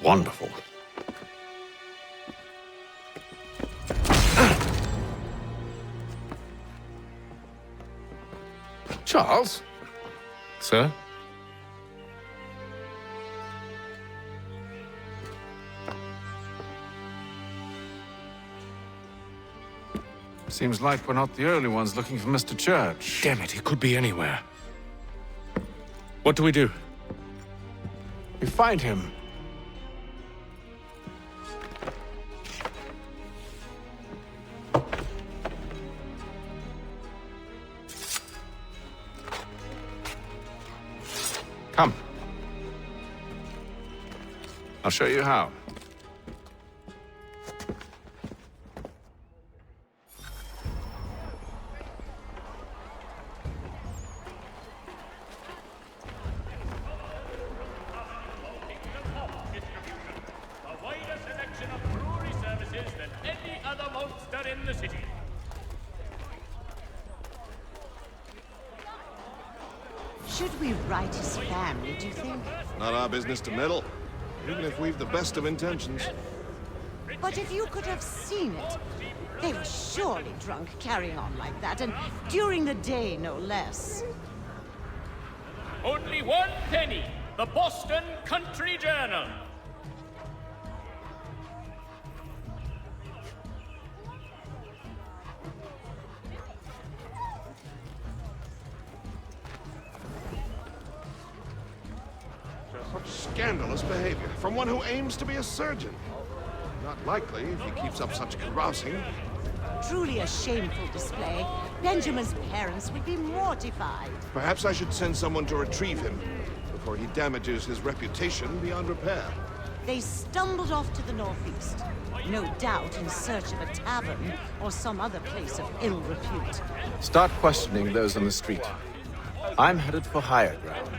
Wonderful. Charles? Sir? Seems like we're not the only ones looking for Mr. Church. Damn it, he could be anywhere. What do we do? We find him. Come. I'll show you how. Should we write his family, do you think? Not our business to meddle, even if we've the best of intentions. But if you could have seen it, they were surely drunk carrying on like that, and during the day, no less. Only one penny. The Boston Country Journal. Such scandalous behavior from one who aims to be a surgeon. Not likely if he keeps up such carousing. Truly a shameful display. Benjamin's parents would be mortified. Perhaps I should send someone to retrieve him before he damages his reputation beyond repair. They stumbled off to the northeast, no doubt in search of a tavern or some other place of ill repute. Start questioning those on the street. I'm headed for higher ground.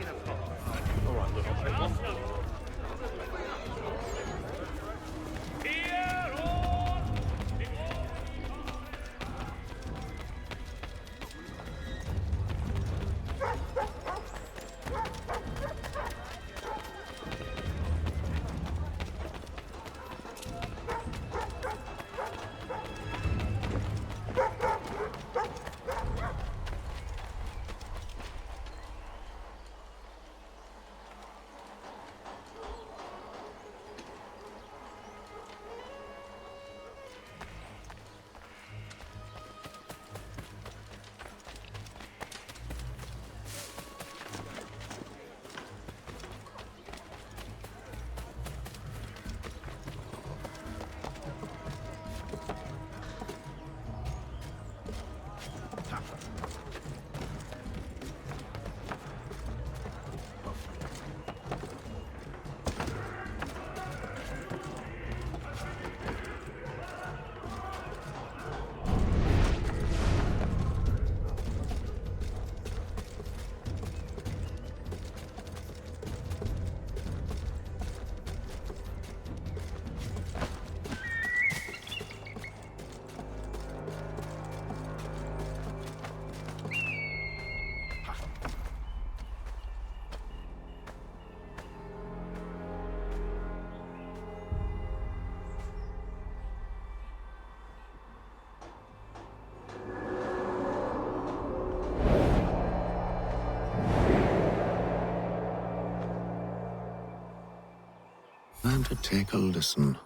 Time to take a listen.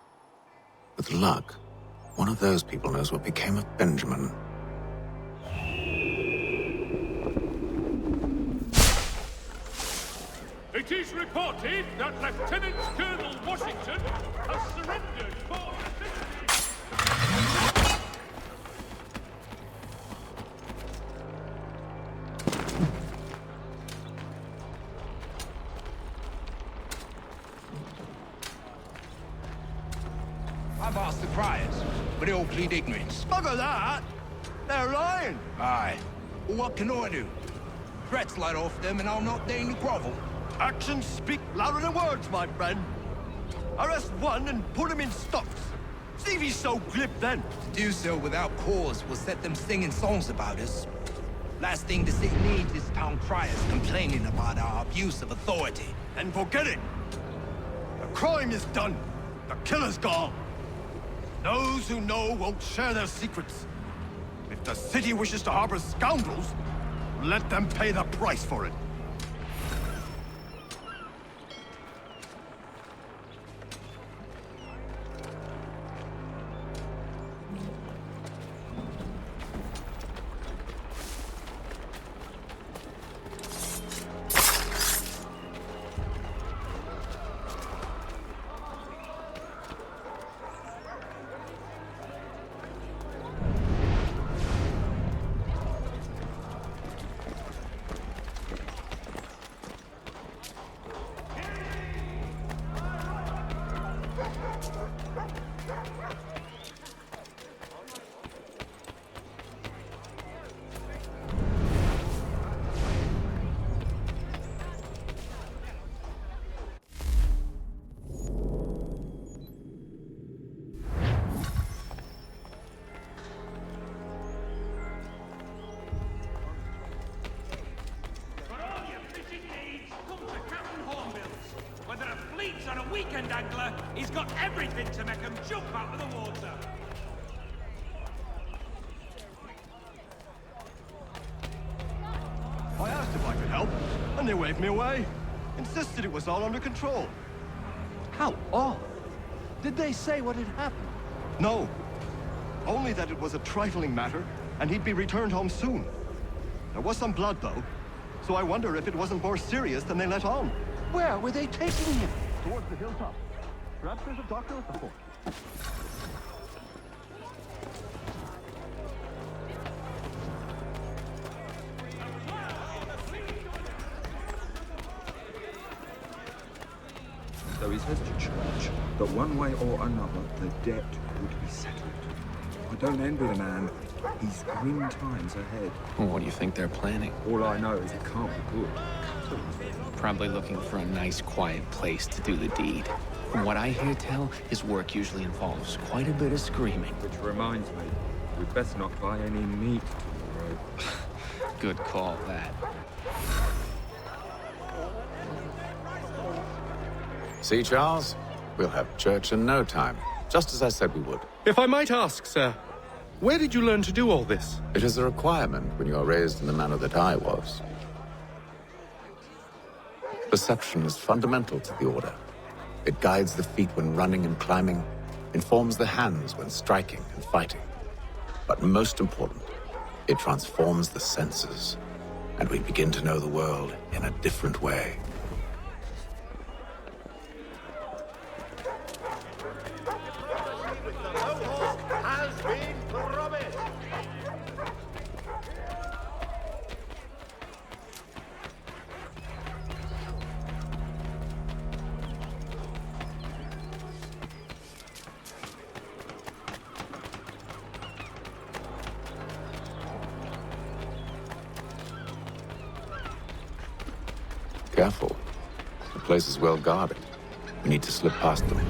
With luck, one of those people knows what became of Benjamin. It is reported that Lieutenant Colonel Washington has surrendered for victory. I've asked the criers, but they all plead ignorance. Bugger that! They're lying! Aye. Well, what can I do? Threats light off them and I'll not deign to grovel. Actions speak louder than words, my friend. Arrest one and put him in stocks. See if he's so glib then. To do so without cause will set them singing songs about us. Last thing the city needs is town criers complaining about our abuse of authority. And forget it. A crime is done. The killer's gone. Those who know won't share their secrets. If the city wishes to harbor scoundrels, let them pay the price for it. On a weekend angler, he's got everything to make him jump out of the water. I asked if I could help, and they waved me away. Insisted it was all under control. How odd. Did they say what had happened? No. Only that it was a trifling matter, and he'd be returned home soon. There was some blood, though, so I wonder if it wasn't more serious than they let on. Where were they taking him? Towards the hilltop. Perhaps there's a doctor at the fort. So he says to church that one way or another the debt would be settled. I don't envy the man. He's grim times ahead. Well, what do you think they're planning? All I know is it can't be good. Probably looking for a nice, quiet place to do the deed. From what I hear tell, his work usually involves quite a bit of screaming. Which reminds me, we'd best not buy any meat tomorrow. Good call, that. See, Charles? We'll have church in no time, just as I said we would. If I might ask, sir, where did you learn to do all this? It is a requirement when you are raised in the manner that I was. Perception is fundamental to the Order. It guides the feet when running and climbing, informs the hands when striking and fighting. But most important, it transforms the senses, and we begin to know the world in a different way. Careful. The place is well guarded. We need to slip past them.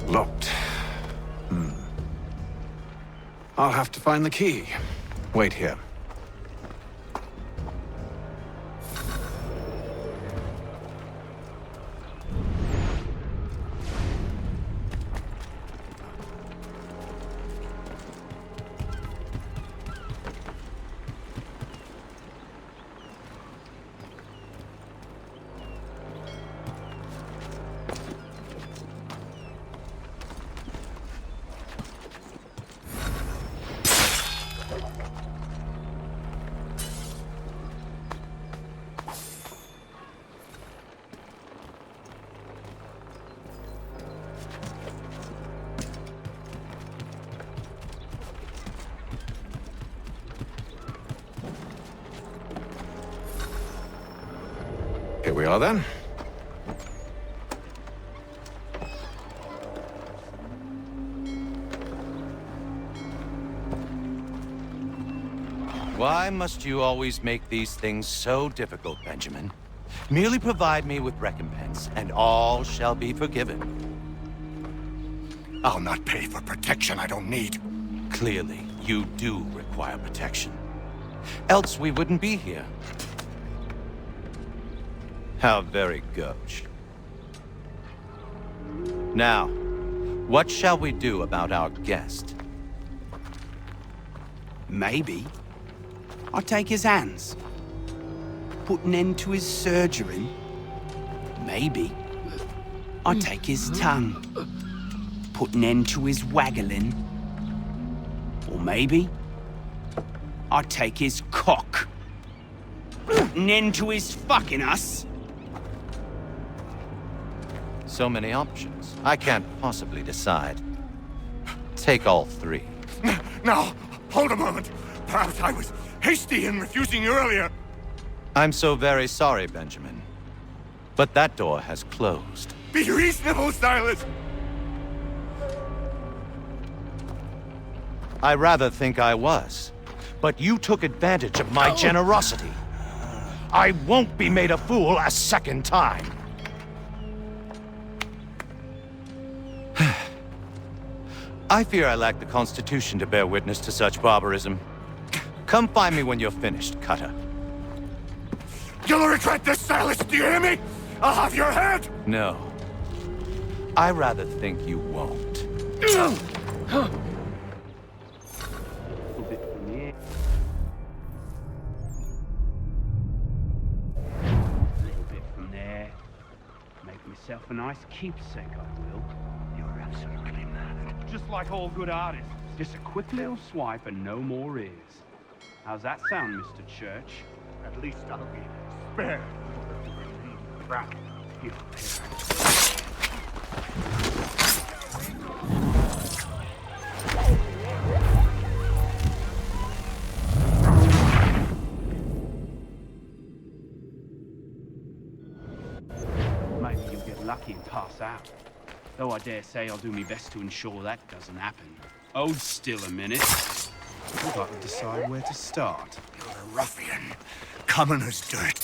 Locked. I'll have to find the key. Wait here. Here we are then. Why must you always make these things so difficult, Benjamin? Merely provide me with recompense, and all shall be forgiven. I'll not pay for protection I don't need. Clearly, you do require protection. Else we wouldn't be here. How very gauche. Now, what shall we do about our guest? Maybe I'll take his hands. Put an end to his surgery. Maybe I'll take his tongue. Put an end to his waggling. Or maybe I'll take his cock. Put an end to his fucking us. So many options. I can't possibly decide. Take all three. Now, hold a moment. Perhaps I was hasty in refusing you earlier. I'm so very sorry, Benjamin. But that door has closed. Be reasonable, Silas! I rather think I was. But you took advantage of my generosity. I won't be made a fool a second time. I fear I lack the constitution to bear witness to such barbarism. Come find me when you're finished, Cutter. You'll regret this, Silas, do you hear me? I'll have your head! No. I rather think you won't. Make myself a nice keepsake, I will. You're absolutely mad. Just like all good artists. Just a quick little swipe and no more is. How's that sound, Mr. Church? At least I'll be spared. Right. Here. Maybe you'll get lucky and pass out. Though I dare say I'll do my best to ensure that doesn't happen. Hold still a minute. I've got to decide where to start. You're a ruffian. Common as dirt.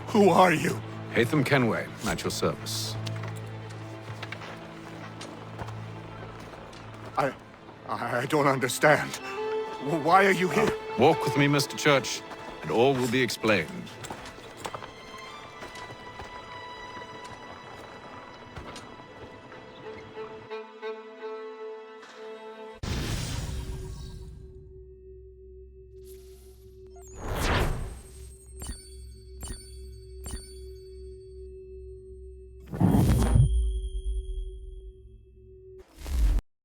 Who are you? Hatham Kenway, at your service. I don't understand. Why are you here? Walk with me, Mr. Church, and all will be explained.